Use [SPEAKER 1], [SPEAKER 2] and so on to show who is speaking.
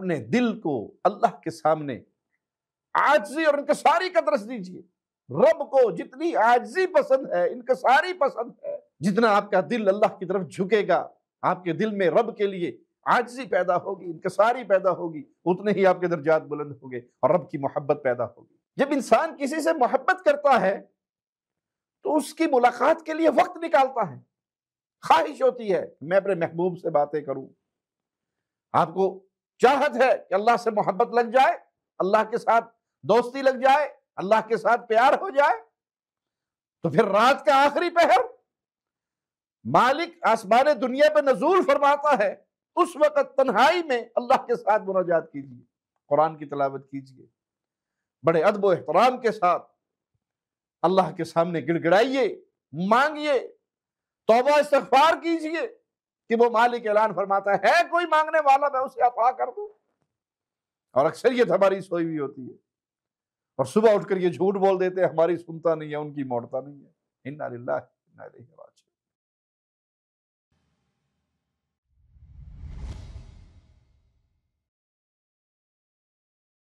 [SPEAKER 1] अपने दिल को अल्लाह के सामने आजिज़ी और इनकिसारी का दर्स दीजिए। रब को जितनी आजिज़ी पसंद है, इनकिसारी पसंद है, जितना आपका दिल अल्लाह की तरफ झुकेगा, आपके दिल में रब के लिए आजिज़ी पैदा होगी, इनकिसारी पैदा होगी, उतने ही आपके दर्जात बुलंद होंगे और रब की मोहब्बत पैदा होगी। जब इंसान किसी से मोहब्बत करता है तो उसकी मुलाकात के लिए वक्त निकालता है, ख्वाहिश होती है मैं अपने महबूब से बातें करूं। आपको चाहत है कि अल्लाह से मोहब्बत लग जाए, अल्लाह के साथ दोस्ती लग जाए, अल्लाह के साथ प्यार हो जाए, तो फिर रात का आखिरी पहर मालिक आसमान दुनिया पे नजूल फरमाता है, उस वक्त तन्हाई में अल्लाह के साथ मुनाजात कीजिए, कुरान की तिलावत कीजिए, बड़े अदब व एहतराम के साथ अल्लाह के सामने गिड़गिड़ाइए, मांगिए, तौबा इस्तगफार कीजिए कि वो मालिक ऐलान फरमाता है कोई मांगने वाला मैं उसे अता कर दूं। और अक्सरियत हमारी सोई हुई होती है और सुबह उठकर ये झूठ बोल देते हैं हमारी सुनता नहीं है, उनकी मोड़ता नहीं है। इन्ना लिल्लाहि व इन्ना इलैहि राजिऊन।